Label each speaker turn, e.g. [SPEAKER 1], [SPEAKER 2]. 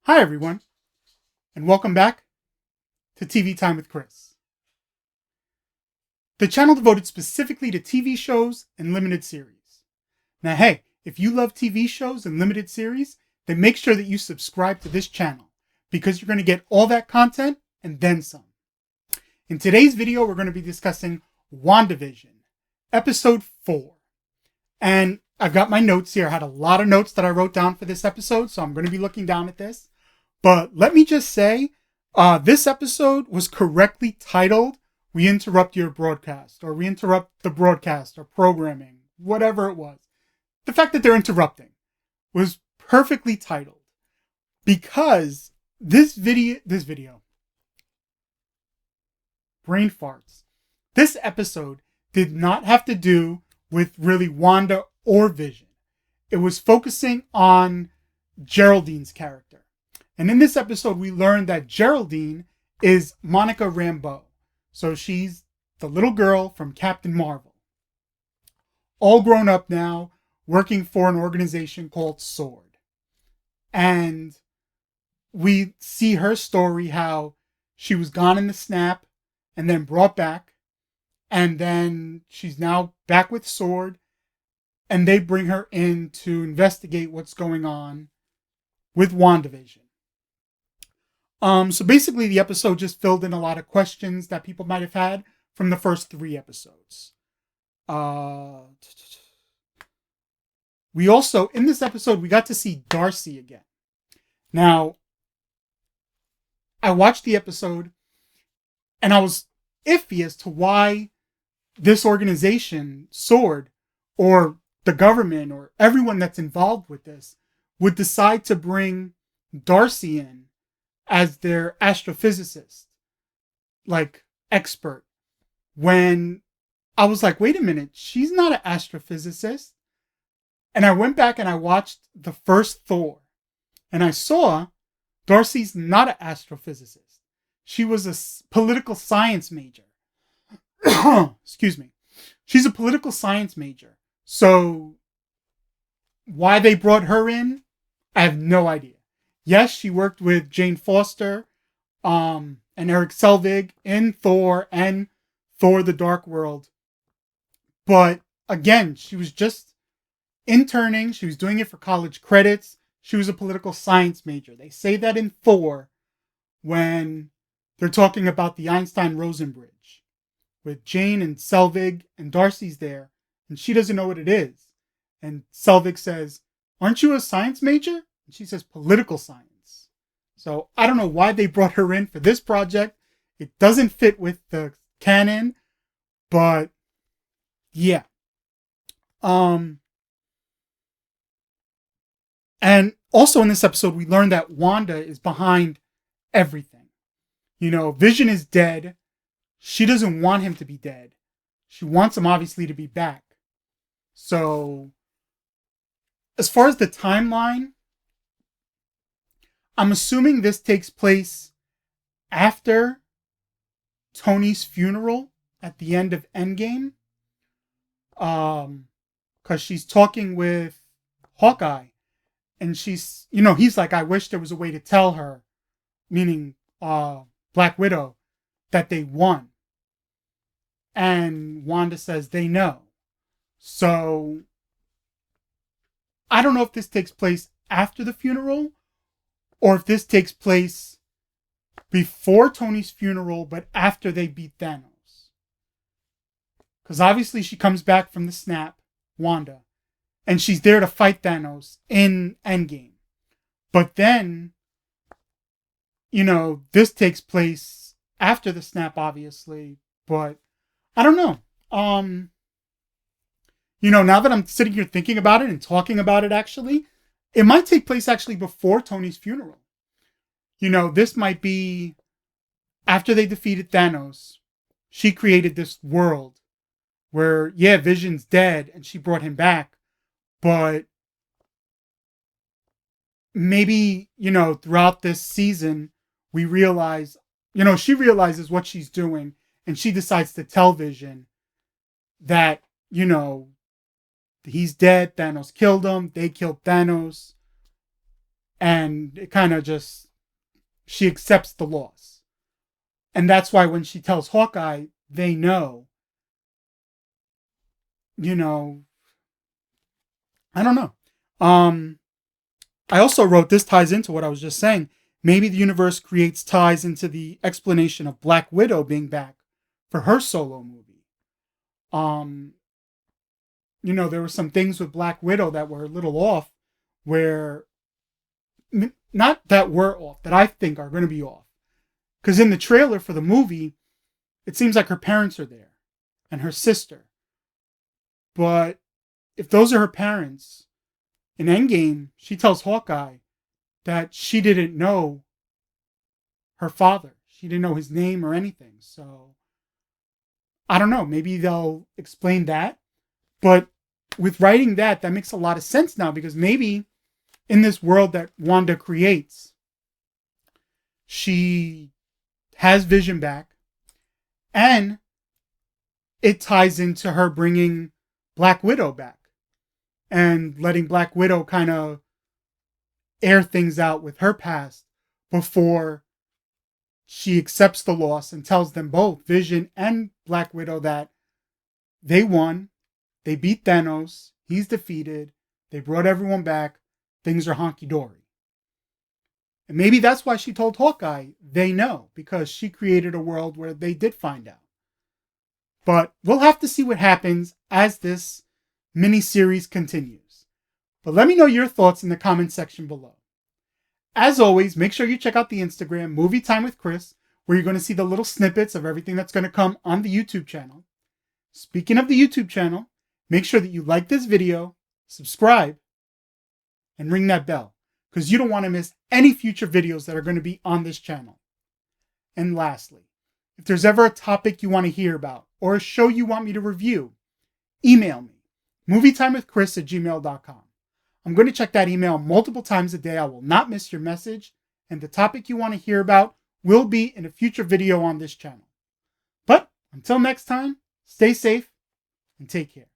[SPEAKER 1] Hi, everyone, and welcome back to TV Time with Chris, the channel devoted specifically to TV shows and limited series. Now, hey, if you love TV shows and limited series, then make sure that you subscribe to this channel because you're going to get all that content and then some. In today's video, we're going to be discussing WandaVision, Episode 4. And I've got my notes here. I had a lot of notes that I wrote down for this episode, so I'm going to be looking down at this. But let me just say, this episode was correctly titled, We Interrupt Your Broadcast, or We Interrupt the Broadcast, or Programming, whatever it was. The fact that they're interrupting was perfectly titled. Because this video, brain farts, this episode did not have to do with really Wanda or Vision. It was focusing on Geraldine's character. And in this episode, we learned that Geraldine is Monica Rambeau. So she's the little girl from Captain Marvel. All grown up now, working for an organization called SWORD. And we see her story, how she was gone in the snap and then brought back. And then she's now back with SWORD. And they bring her in to investigate what's going on with WandaVision. So basically the episode just filled in a lot of questions that people might have had from the first 3 episodes. We also, in this episode, we got to see Darcy again. Now, I watched the episode and I was iffy as to why this organization, SWORD, or the government, or everyone that's involved with this, would decide to bring Darcy in as their astrophysicist, like, expert, when I was like, wait a minute, she's not an astrophysicist. And I went back and I watched the first Thor, and I saw Darcy's not an astrophysicist. She was a political science major. Excuse me. She's a political science major. So why they brought her in, I have no idea. Yes, she worked with Jane Foster and Eric Selvig in Thor and Thor the Dark World. But again, she was just interning. She was doing it for college credits. She was a political science major. They say that in Thor when they're talking about the Einstein-Rosen bridge with Jane and Selvig, and Darcy's there and she doesn't know what it is. And Selvig says, aren't you a science major? And she says political science. So I don't know why they brought her in for this project. It doesn't fit with the canon, but yeah. And also in this episode, we learned that Wanda is behind everything. You know, Vision is dead. She doesn't want him to be dead. She wants him obviously to be back. So as far as the timeline, I'm assuming this takes place after Tony's funeral at the end of Endgame. Because she's talking with Hawkeye. And she's, you know, he's like, I wish there was a way to tell her, meaning Black Widow, that they won. And Wanda says they know. So I don't know if this takes place after the funeral or if this takes place before Tony's funeral, but after they beat Thanos. Because obviously she comes back from the snap, Wanda, and she's there to fight Thanos in Endgame. But then, you know, this takes place after the snap, obviously. But I don't know. You know, now that I'm sitting here thinking about it and talking about it, actually, it might take place actually before Tony's funeral. You know, this might be after they defeated Thanos. She created this world where, yeah, Vision's dead and she brought him back. But maybe, you know, throughout this season, we realize, you know, she realizes what she's doing and she decides to tell Vision that, you know, he's dead. Thanos killed him. They killed Thanos. And it kind of just, she accepts the loss. And that's why when she tells Hawkeye, they know, you know, I don't know. I also wrote, this ties into what I was just saying. Maybe the universe creates ties into the explanation of Black Widow being back for her solo movie. Um, there were some things with Black Widow that were a little off, where, not that were off, that I think are going to be off. Because in the trailer for the movie, it seems like her parents are there and her sister. But if those are her parents, in Endgame, she tells Hawkeye that she didn't know her father. She didn't know his name or anything. So, I don't know. Maybe they'll explain that. But with writing that makes a lot of sense now, because maybe in this world that Wanda creates, she has Vision back, and it ties into her bringing Black Widow back and letting Black Widow kind of air things out with her past before she accepts the loss and tells them both, Vision and Black Widow, that they won. They beat Thanos. He's defeated. They brought everyone back. Things are honky-dory. And maybe that's why she told Hawkeye they know, because she created a world where they did find out. But we'll have to see what happens as this mini-series continues. But let me know your thoughts in the comment section below. As always, make sure you check out the Instagram, Movie Time with Chris, where you're going to see the little snippets of everything that's going to come on the YouTube channel. Speaking of the YouTube channel, make sure that you like this video, subscribe, and ring that bell, because you don't want to miss any future videos that are going to be on this channel. And lastly, if there's ever a topic you want to hear about or a show you want me to review, email me, movietimewithchris@gmail.com. I'm going to check that email multiple times a day. I will not miss your message, and the topic you want to hear about will be in a future video on this channel. But until next time, stay safe and take care.